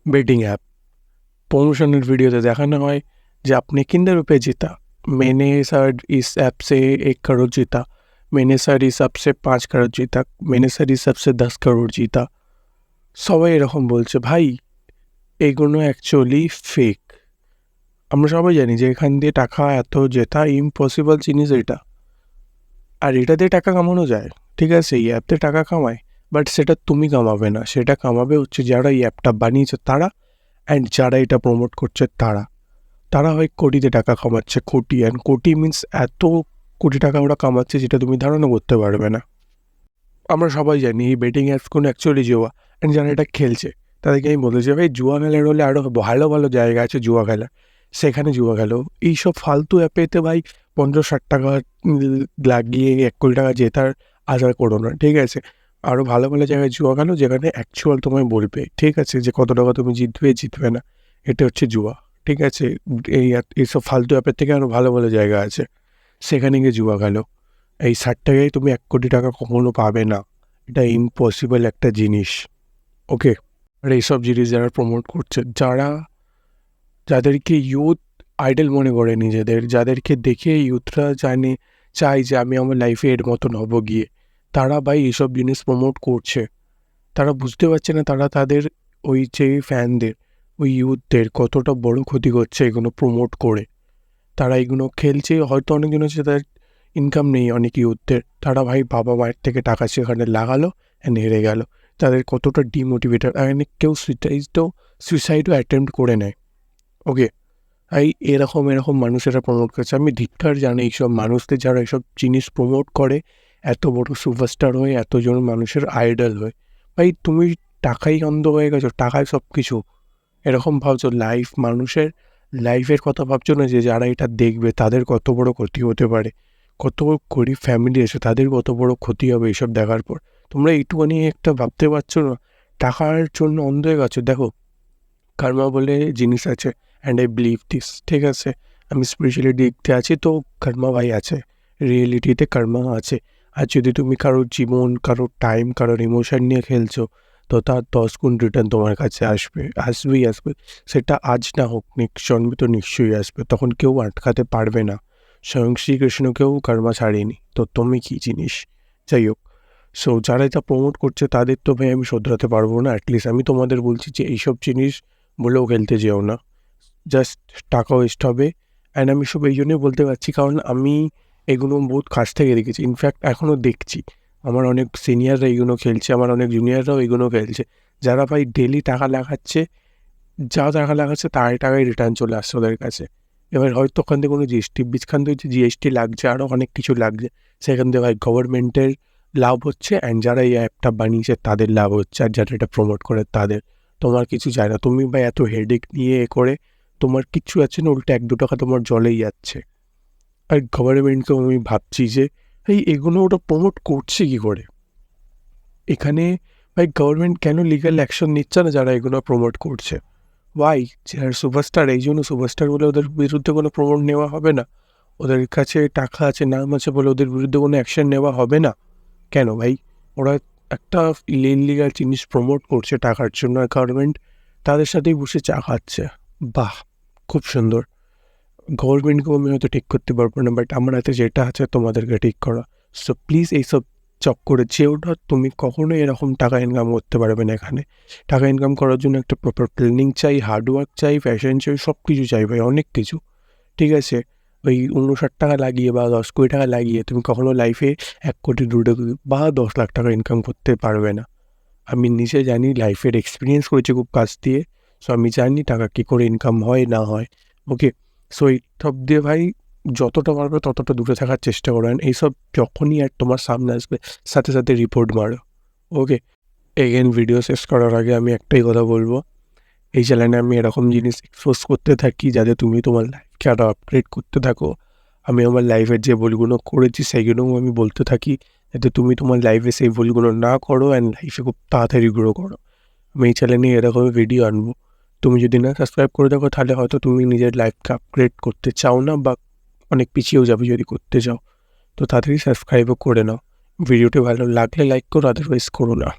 Betting app promotional video तो देखाना है कि आपने कितने रुपए जीता। मैंने सर इस ऐप से 1 करोड़ जीता, मैंने सर इस ऐप से 5 करोड़ जीता, मैंने सर इस ऐप से 10 करोड़ जीता। সবাই এরকম বলছে। ভাই এগুলো অ্যাকচুয়ালি ফেক। আমরা সবাই জানি যে এখান দিয়ে টাকা এত জেতা ইম্পসিবল জিনিস এটা। আর এটা দিয়ে টাকা কামানো যায়, ঠিক আছে, এই অ্যাপ দিয়ে টাকা কামায়, বাট সেটা তুমি কামাবে না, সেটা কামাবে হচ্ছে যারা এই অ্যাপটা বানিয়েছে তারা, অ্যান্ড যারা এটা প্রমোট করছে তারা। তারা হয় কোটিতে টাকা কামাচ্ছে, কোটি, অ্যান্ড কোটি মিনস এত কোটি টাকা ওরা কামাচ্ছে যেটা তুমি ধারণা করতে পারবে না। আমরা সবাই জানি এই বেটিং অ্যাপসগুলো অ্যাকচুয়ালি জুয়া, অ্যান্ড যারা এটা খেলছে তাদেরকে আমি বলতে চাই ভাই জুয়া খেলার হলে আরও ভালো ভালো জায়গা আছে জুয়া খেলা, সেখানে জুয়া খেলো। এইসব ফালতু অ্যাপেতে ভাই 50-60 টাকা লাগিয়ে 1 কোটি টাকা জেতার আশা করো না, ঠিক আছে। আরও ভালো ভালো জায়গায় জুয়া খেলো যেখানে অ্যাকচুয়াল তোমায় বলবে, ঠিক আছে, যে কত টাকা তুমি জিতবে না। এটা হচ্ছে জুয়া, ঠিক আছে। এইসব ফালতু অ্যাপের থেকে আরও ভালো ভালো জায়গা আছে, সেখানে গিয়ে জুয়া খেলো। এই 60 টাকায় তুমি 1 কোটি টাকা কখনো পাবে না, এটা ইম্পসিবল একটা জিনিস, ওকে। আর এইসব জিনিস যারা প্রমোট করছে, যাদেরকে ইউথ আইডল মনে করে নিজেদের, যাদেরকে দেখে ইউথরা চায় যে আমি আমার লাইফে এর মতন হব গিয়ে, তারা ভাই এইসব জিনিস প্রমোট করছে। তারা বুঝতে পারছে না তারা তাদের ওই যে ফ্যানদের, ওই ইউথদের কতটা বড় ক্ষতি করছে এগুলো প্রমোট করে। তারা এগুলো খেলছে, হয়তো অনেকজন হচ্ছে তাদের ইনকাম নেই, অনেক ইউথদের, তারা ভাই বাবা মায়ের থেকে টাকা সেখানে লাগালো অ্যান্ড হেরে গেল। তাদের কতটা ডিমোটিভেটেড, অনেক কেউ সুইসাইডও অ্যাটেম্প্ট করে নেয়, ওকে। এই এরকম মানুষেরা প্রমোট করছে। আমি ধিক্কার জানি এইসব মানুষদের যারা এইসব জিনিস প্রমোট করে, এত বড় সুপারস্টার হয়ে, এতজন মানুষের আইডল হয়ে। ভাই তুমি টাকাই অন্ধ হয়ে গেছো, টাকায় সব কিছু, এরকম ভাবছো। মানুষের লাইফের কথা ভাবছো না যে যারা এটা দেখবে তাদের কত বড় ক্ষতি হতে পারে, কত গরিব ফ্যামিলি আছে তাদের কত বড় ক্ষতি হবে এইসব দেখার পর। তোমরা এইটুখানি একটা ভাবতে পারছো না, টাকার জন্য অন্ধ হয়ে গেছো। দেখো কার্মা বলে জিনিস আছে, অ্যান্ড আই বিলিভ দিস, ঠিক আছে। আমি স্পিরিচুয়ালি দেখতে আছি তো কর্মা ভাই আছে, রিয়েলিটিতে কর্মা আছে। আর যদি তুমি কারোর জীবন, কারোর টাইম, কারোর ইমোশন নিয়ে খেলছো, তো তার 10 গুণ রিটার্ন তোমার কাছে আসবেই আসবে। সেটা আজ না হোক, নেক্সট জন্মে তো নিশ্চয়ই আসবে, তখন কেউ আটকাতে পারবে না। স্বয়ং শ্রীকৃষ্ণকেও কর্মা ছাড়েনি, তো তুমি কী জিনিস। যাই হোক, সো যারা এটা প্রমোট করছে তাদের তো ভাই আমি শোধরাতে পারবো না। অ্যাটলিস্ট আমি তোমাদের বলছি যে এইসব জিনিস বলেও খেলতে যেও না, জাস্ট টাকা ওয়েস্ট হবে। অ্যান্ড আমি সব এই জন্যই বলতে পারছি কারণ আমি এগুলো বহুত কাছ থেকে দেখেছি, ইনফ্যাক্ট এখনও দেখছি। আমার অনেক সিনিয়ররা এগুলো খেলছে, আমার অনেক জুনিয়ররাও এগুলো খেলছে, যারা ভাই ডেলি টাকা লাগাচ্ছে, যা টাকা লাগাচ্ছে তার টাকায় রিটার্ন চলে আসছে ওদের কাছে। এবার হয়তো ওখান থেকে কোনো বিজখান থেকে জিএসটি লাগছে, আরও অনেক কিছু লাগছে, সেখান থেকে ভাই গভর্নমেন্টের লাভ হচ্ছে, অ্যান্ড যারা এই অ্যাপটা বানিয়েছে তাদের লাভ হচ্ছে, আর যারা এটা প্রমোট করে তাদের। তোমার কিছু যায় না, তুমি ভাই এত হেডেক নিয়ে করে তোমার কিচ্ছু যাচ্ছে না, উল্টে 1-2 টাকা তোমার জলেই যাচ্ছে। আর গভর্নমেন্টকেও আমি ভাবছি যে এগুলো ওটা প্রমোট করছে কী করে। এখানে ভাই গভর্নমেন্ট কেন লিগ্যাল অ্যাকশন নিচ্ছে না যারা এগুলো প্রমোট করছে? ওয়াই? যারা সুপারস্টার, এই জন্য সুপারস্টার বলে ওদের বিরুদ্ধে কোনো প্রমোট নেওয়া হবে না? ওদের কাছে টাকা আছে, নাম আছে বলে ওদের বিরুদ্ধে কোনো অ্যাকশন নেওয়া হবে না? কেন ভাই? ওরা একটা ইলিগাল জিনিস প্রমোট করছে টাকার জন্য, আর গভর্নমেন্ট তাদের সাথেই বসে চা খাচ্ছে। বাহ, খুব সুন্দর। গভর্নমেন্টকেও আমি হয়তো ঠিক করতে পারবো না, বাট আমার হাতে যেটা আছে তোমাদেরকে ঠিক করা। সো প্লিজ এইসব চক্করে যেও না, তুমি কখনোই এরকম টাকা ইনকাম করতে পারবে না এখানে। টাকা ইনকাম করার জন্য একটা প্রপার প্ল্যানিং চাই, হার্ডওয়ার্ক চাই, প্যাশন চাই, সব কিছু চাই ভাই, অনেক কিছু, ঠিক আছে। ওই 59 টাকা লাগিয়ে বা 10 কোটি টাকা লাগিয়ে তুমি কখনো লাইফে 1 কোটি 2 কোটি বা 10 লাখ টাকা ইনকাম করতে পারবে না। আমি নিজে জানি, লাইফের এক্সপিরিয়েন্স করেছি খুব কাছ দিয়ে। সো আমি জানি টাকা কী করে ইনকাম হয় না হয়, ওকে। সো এইসব দিয়ে ভাই যতটা পারবে ততটা দূরে থাকার চেষ্টা করো, অ্যান্ড এইসব যখনই আর তোমার সামনে আসবে সাথে সাথে রিপোর্ট মারো, ওকে। এগেন ভিডিও শেষ করার আগে আমি একটাই কথা বলবো, এই চ্যানেলে আমি এরকম জিনিস এক্সপোজ করতে থাকি যাতে তুমি তোমার লাইফকে আরও আপগ্রেড করতে থাকো। আমি আমার লাইফের যে ভুলগুলো করেছি সেইগুলোও আমি বলতে থাকি যাতে তুমি তোমার লাইফে সেই ভুলগুলো না করো, অ্যান্ড লাইফে খুব তাড়াতাড়ি গ্রো করো। আমি এই চ্যানেলে এরকমই ভিডিও আনবো। তুমি যদি না সাবস্ক্রাইব করে থাকো তাহলে হয়তো তুমি নিজের লাইফকে আপগ্রেড করতে চাও না, বা অনেক পিছিয়েও যাবে যদি করতে চাও। তো তাড়াতাড়ি সাবস্ক্রাইবও করে নাও। ভিডিওটি ভালো লাগলে লাইক করো, আদারওয়াইজ করো না।